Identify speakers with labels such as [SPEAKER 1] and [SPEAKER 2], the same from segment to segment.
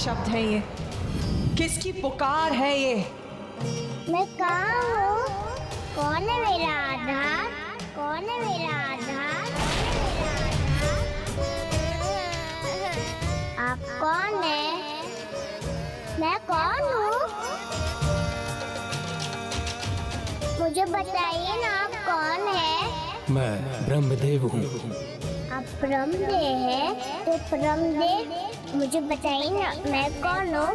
[SPEAKER 1] शब्द है ये? किसकी पुकार है ये?
[SPEAKER 2] मैं कहाँ हूँ? कौन है मेरा आधार? कौन है मेरा आधार? आप कौन है? मैं कौन हूँ? मुझे बताइए ना, आप कौन है?
[SPEAKER 3] मैं ब्रह्मदेव हूँ।
[SPEAKER 2] आप ब्रह्मदेव है? तो ब्रह्मदेव मुझे बताइए ना, मैं कौन हूँ?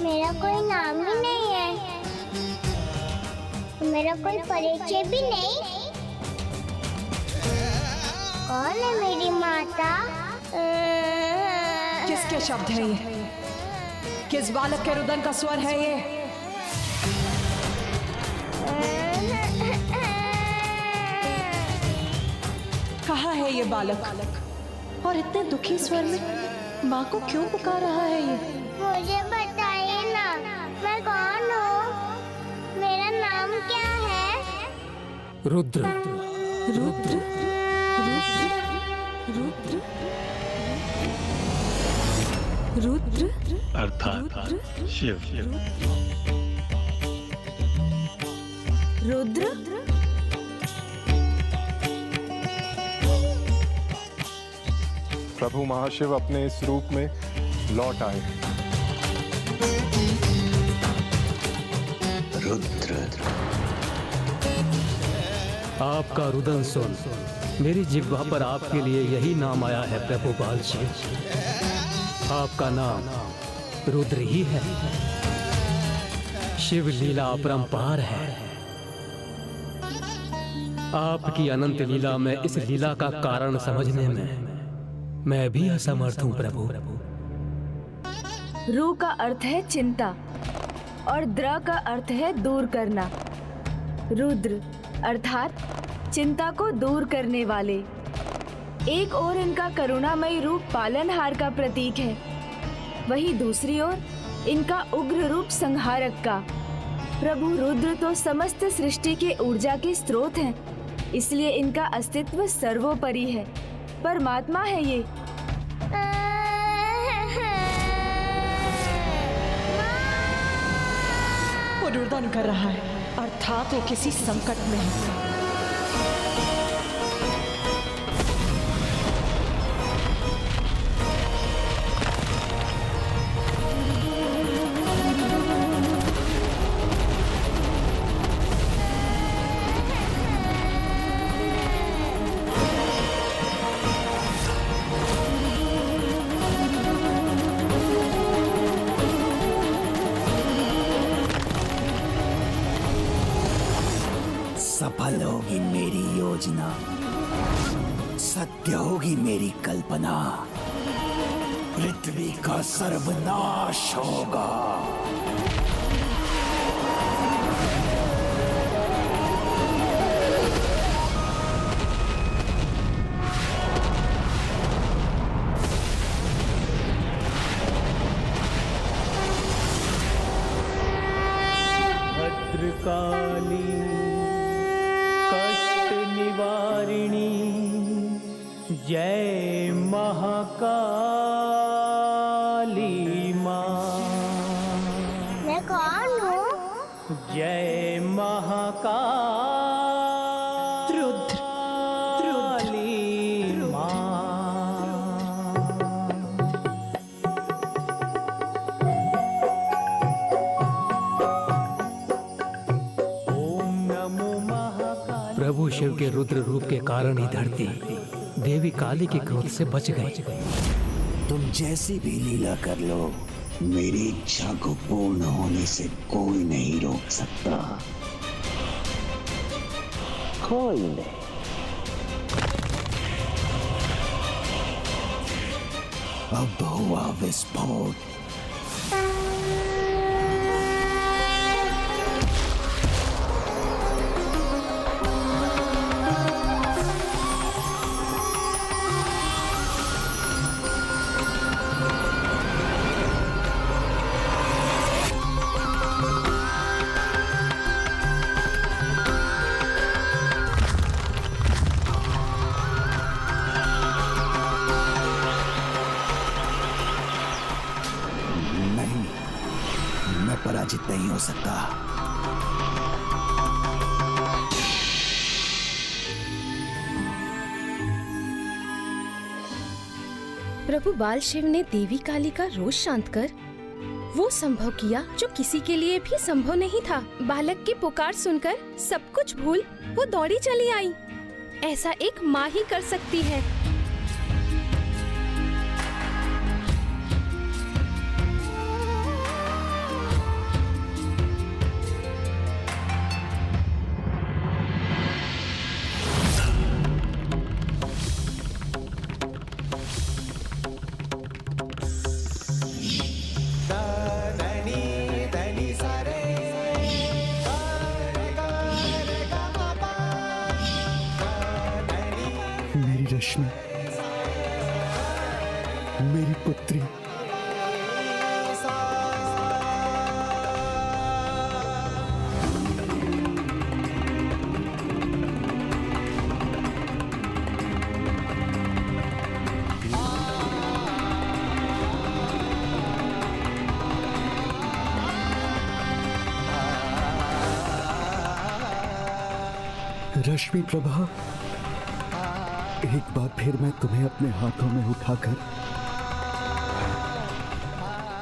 [SPEAKER 2] मेरा कोई नाम ही नहीं है, मेरा कोई परिचय भी नहीं। कौन है मेरी माता?
[SPEAKER 1] किसके शब्द है ये? किस बालक के रुदन का स्वर है ये? कहाँ है ये बालक? और इतने दुखी स्वर में माँ को क्यों पुकार रहा है ये?
[SPEAKER 2] मुझे बताइए ना, मैं कौन हूँ? मेरा नाम क्या है?
[SPEAKER 3] रुद्र।
[SPEAKER 1] रुद्र, रुद्र, रुद्र, रुद्र
[SPEAKER 4] अर्थात शिव।
[SPEAKER 1] रुद्र।
[SPEAKER 5] प्रभु महाशिव अपने इस रूप में लौट आए।
[SPEAKER 4] रुद्र।
[SPEAKER 3] आपका रुदन सुन, मेरी जिह्वा पर आपके लिए यही नाम आया है प्रभु बाल शिव। आपका नाम रुद्र ही है। शिव लीला अपरंपार है। आपकी अनंत लीला में इस लीला का कारण समझने में मैं भी असमर्थ हूँ प्रभु।
[SPEAKER 6] रू का अर्थ है चिंता और द्र का अर्थ है दूर करना। रुद्र अर्थात चिंता को दूर करने वाले। एक ओर इनका करुणामयी रूप पालनहार का प्रतीक है, वहीं दूसरी ओर इनका उग्र रूप संहारक का। प्रभु रुद्र तो समस्त सृष्टि के ऊर्जा के स्रोत हैं, इसलिए इनका अस्तित्व सर्वोपरि है। परमात्मा है ये।
[SPEAKER 1] वो रुदन कर रहा है, अर्थात वो किसी संकट में है।
[SPEAKER 7] सफल होगी मेरी योजना, सत्य होगी मेरी कल्पना, पृथ्वी का सर्वनाश होगा।
[SPEAKER 3] भद्रकाली कष्ट निवारिणी जय महाकाली माँ।
[SPEAKER 2] मैं कौन हूँ?
[SPEAKER 3] जय महाकाली माँ। प्रभु शिव के रुद्र रूप के कारण ही धरती देवी काली के क्रोध से बच गई।
[SPEAKER 7] तुम जैसी भी लीला कर लो, मेरी इच्छा को पूर्ण होने से कोई नहीं रोक सकता। कोई नहीं। अब हुआ विस्फोट। बार पराजित नहीं हो सकता।
[SPEAKER 8] प्रभु बाल शिव ने देवी काली का रोष शांत कर वो संभव किया जो किसी के लिए भी संभव नहीं था। बालक की पुकार सुनकर सब कुछ भूल वो दौड़ी चली आई। ऐसा एक माँ ही कर सकती है।
[SPEAKER 7] रश्मि, मेरी पुत्री, रश्मि प्रभा, एक बार फिर मैं तुम्हें अपने हाथों में उठाकर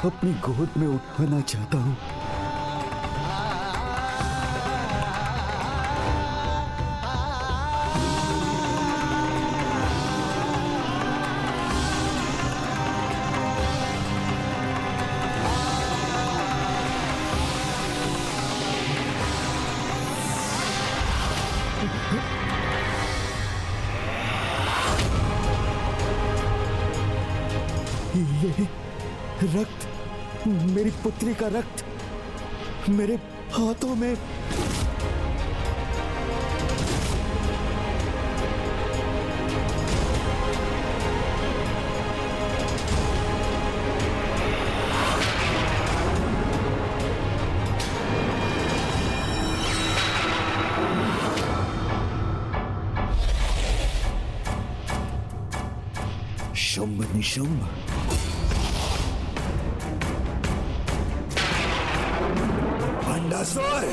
[SPEAKER 7] अपनी गोद में उठाना चाहता हूं। ये रक्त, मेरी पुत्री का रक्त मेरे हाथों में। शुंभ निशुंभ, भंडासुर,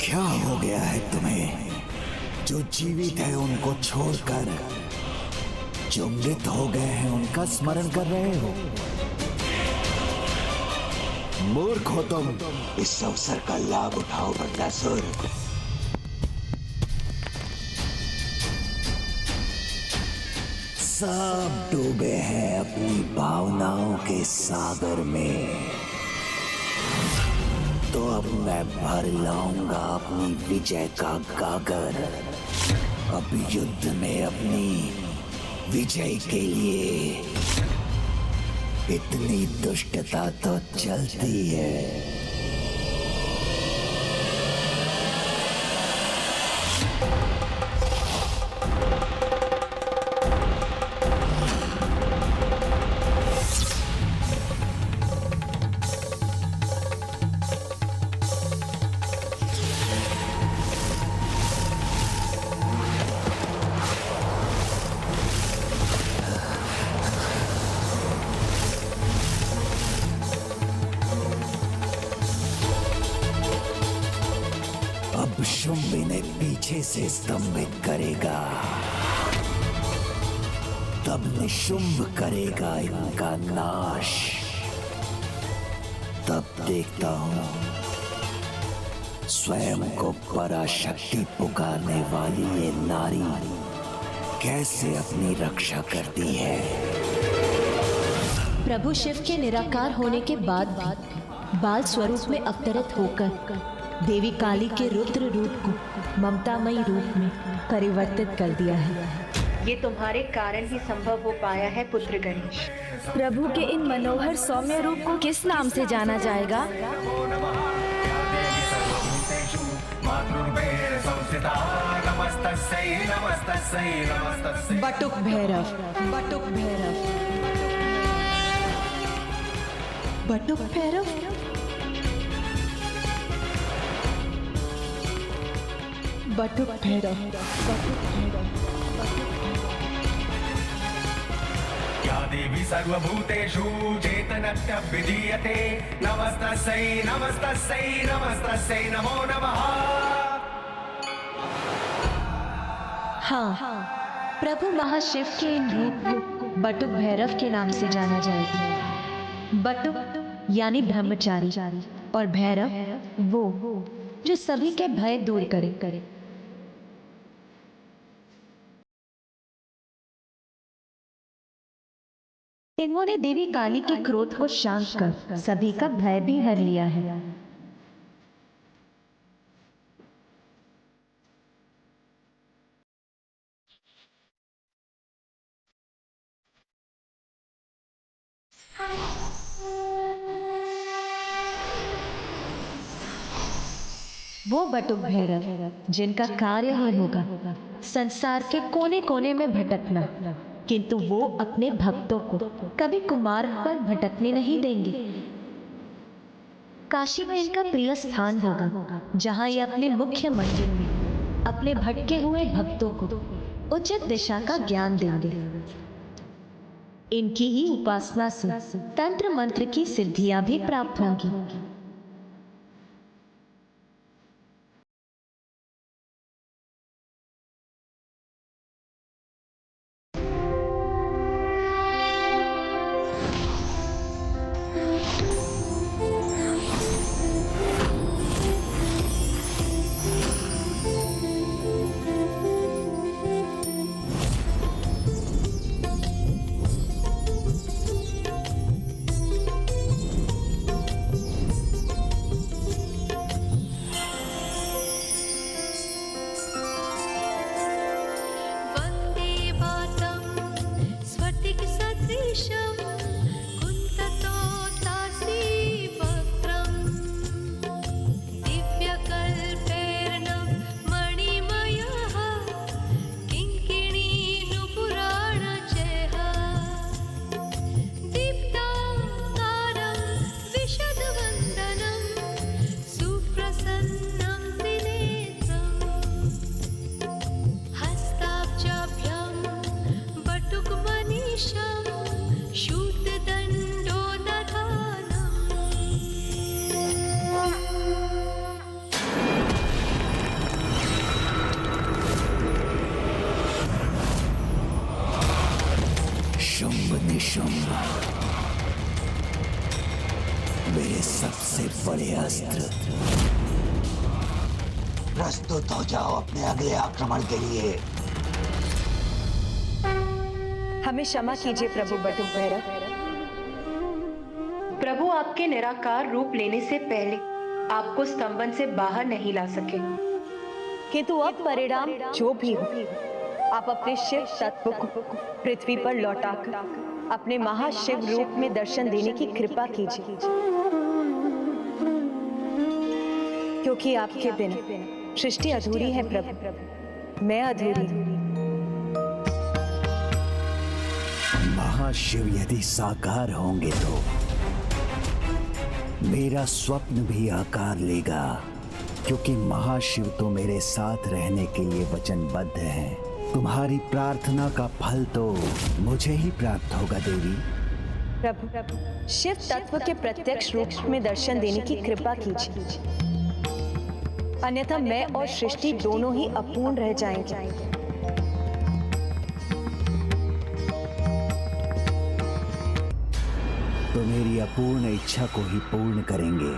[SPEAKER 7] क्या हो गया है तुम्हें? जो जीवित है उनको छोड़कर जो मृत हो गए हैं उनका स्मरण कर रहे हो। मूर्ख हो तुम। इस अवसर का लाभ उठाओ भंडासुर। सब डूबे हैं अपनी भावनाओं के सागर में, तो अब मैं भर लाऊंगा अपनी विजय का गागर। अब युद्ध में अपनी विजय के लिए इतनी दुष्टता तो चलती है। अब शुंभ इन्हें पीछे से स्तंभित करेगा, तब निशुंभ करेगा इनका नाश। तब देखता हूं स्वयं को पराशक्ति पुकारने वाली ये नारी कैसे अपनी रक्षा करती है।
[SPEAKER 1] प्रभु शिव के निराकार होने के बाद बाल स्वरूप में अवतरित होकर देवी काली के रुद्र रूप को ममतामयी रूप में परिवर्तित कर दिया है। ये तुम्हारे कारण ही संभव हो पाया है पुत्र गणेश।
[SPEAKER 6] प्रभु के इन मनोहर सौम्य रूप को किस नाम से जाना जाएगा?
[SPEAKER 1] बटुक भैरव, बटुक भैरव, बटुक भैरव, बटुक भैरव, बटुक भैरव।
[SPEAKER 9] देवी सर्वभूतेषु चेतनत्य विधीयते नमस्तस्यै नमस्तस्यै नमस्तस्यै नमो नमः।
[SPEAKER 1] हाँ, प्रभु महाशिव के इन रूप को बटुक भैरव के नाम से जाना जाएगा। बटुक यानी ब्रह्मचारी और भैरव वो जो सभी के भय दूर करे। इन्होंने देवी काली के क्रोध को शांत कर सभी का भय भी हर लिया है। वो बटुक भैरव जिनका कार्य ही होगा संसार के कोने कोने में भटकना, किंतु वो अपने भक्तों को कभी कुमार्ग पर भटकने नहीं देंगे। काशी में इनका प्रिय स्थान होगा, जहाँ ये अपने मुख्य मंदिर में अपने भटके हुए भक्तों को उचित दिशा का ज्ञान देंगे। इनकी ही उपासना से तंत्र मंत्र की सिद्धियां भी प्राप्त होंगी।
[SPEAKER 7] मेरे सबसे बड़े अस्त्र, प्रस्तुत हो जाओ अपने अगले आक्रमण के लिए।
[SPEAKER 10] हमें क्षमा कीजिए प्रभु बटुक भैरव। प्रभु आपके निराकार रूप लेने से पहले आपको स्तंभन से बाहर नहीं ला सके, किंतु अब परिणाम जो भी हो, आप अपने शिव तत्व को पृथ्वी पर लौटाकर अपने महाशिव रूप में दर्शन देने की कृपा कीजिए, क्योंकि आपके बिना सृष्टि अधूरी है प्रभु, मैं अधूरी हूं।
[SPEAKER 7] महाशिव यदि साकार होंगे तो मेरा स्वप्न भी आकार लेगा, क्योंकि महाशिव तो मेरे साथ रहने के लिए वचनबद्ध हैं। तुम्हारी प्रार्थना का फल तो मुझे ही प्राप्त होगा देवी।
[SPEAKER 10] प्रभु शिव तत्व के प्रत्यक्ष रूप में दर्शन देने की कृपा कीजिए, अन्यथा मैं और सृष्टि दोनों ही अपूर्ण रह जाएंगे।
[SPEAKER 7] तो मेरी अपूर्ण इच्छा को ही पूर्ण करेंगे।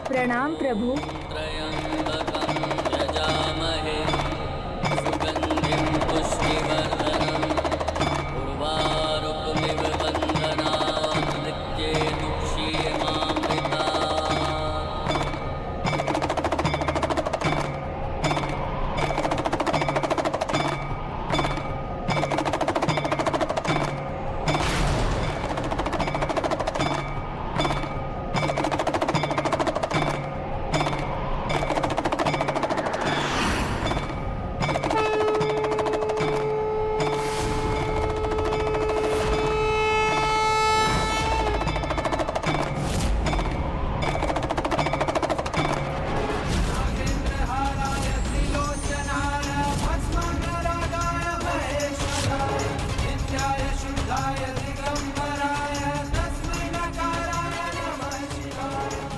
[SPEAKER 6] प्रणाम प्रभु।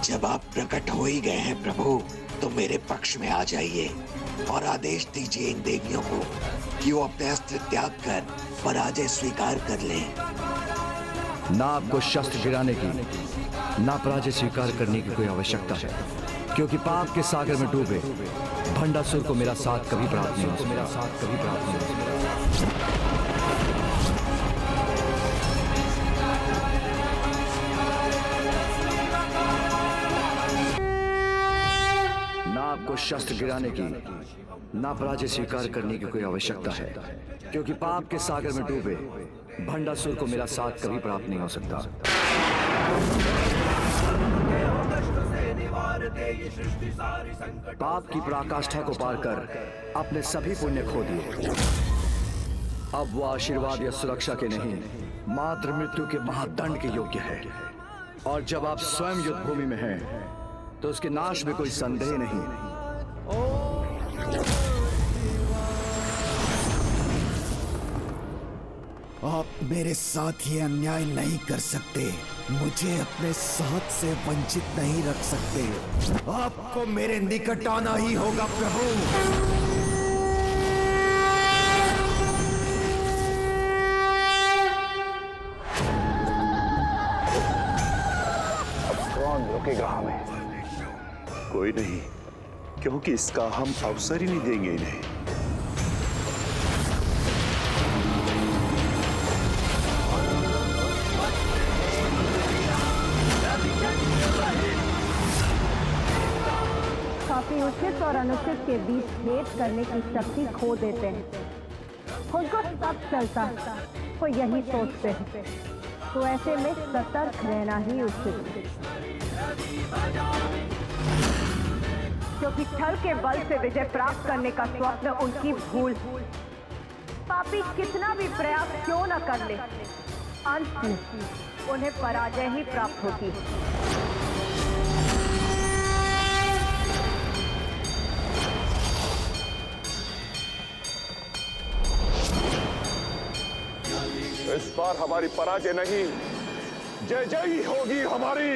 [SPEAKER 11] जब आप प्रकट हो ही गए हैं प्रभु, तो मेरे पक्ष में आ जाइए और आदेश दीजिए इन देवियों को कि वो अपने अस्त्र त्याग कर पराजय स्वीकार कर लें।
[SPEAKER 7] ना आपको शस्त्र गिराने की, ना पराजय स्वीकार करने की कोई आवश्यकता है, क्योंकि पाप के सागर में डूबे भंडासुर को मेरा साथ कभी प्राप्त नहीं हो। मेरा साथ कभी प्राप्त नहीं हो। ना आपको शस्त्र गिराने की, ना पराजय स्वीकार करने की कोई आवश्यकता है, क्योंकि पाप के सागर में डूबे भंडासुर को मेरा साथ कभी प्राप्त नहीं हो सकता। पाप की पराकाष्ठा को पार कर अपने सभी पुण्य खो दिए। अब वो आशीर्वाद या सुरक्षा के नहीं, मात्र मृत्यु के महादंड के योग्य है। और जब आप स्वयं युद्ध भूमि में हैं, तो उसके नाश में कोई संदेह नहीं।
[SPEAKER 12] आप मेरे साथ ये अन्याय नहीं कर सकते, मुझे अपने साथ से वंचित नहीं रख सकते। आपको मेरे निकट आना ही होगा प्रभु।
[SPEAKER 13] अब कौन रोकेगा हमें?
[SPEAKER 14] कोई नहीं, क्योंकि इसका हम अवसर ही नहीं देंगे इन्हें।
[SPEAKER 15] काफी उचित और अनुचित के बीच भेद करने की शक्ति खो देते हैं। उनको सब चलता है, वो यही सोचते हैं, तो ऐसे में सतर्क रहना ही उचित है। क्योंकि छल के बल से विजय प्राप्त करने का स्वप्न उनकी भूल। पापी कितना भी प्रयास क्यों न कर ले, अंत में उन्हें पराजय ही प्राप्त होती है।
[SPEAKER 14] इस बार हमारी पराजय नहीं, जय जय ही होगी हमारी।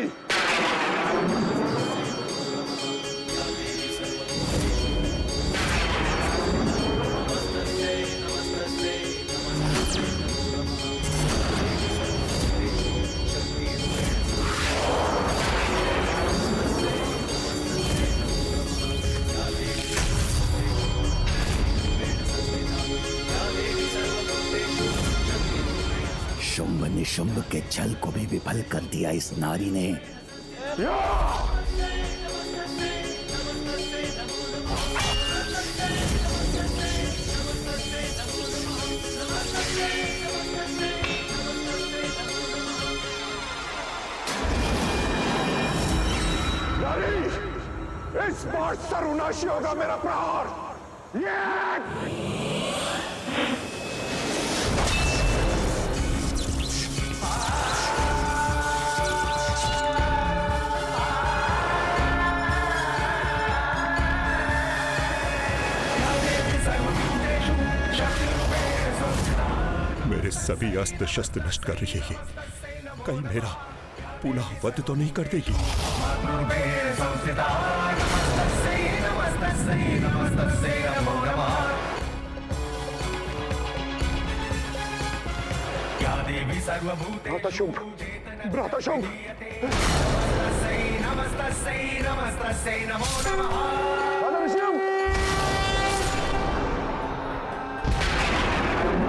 [SPEAKER 12] शुंभ निशुंभ के छल को भी विफल कर दिया इस नारी ने।
[SPEAKER 14] इस बार सर्वनाशी होगा मेरा प्रहार। मेरे सभी अस्त्र शस्त्र नष्ट कर रही है ये। कहीं मेरा पुनः वध तो नहीं कर देगी? भ्राताशुंभ, भ्राताशुंभ।
[SPEAKER 9] नमस्तस्यै नमो नमः।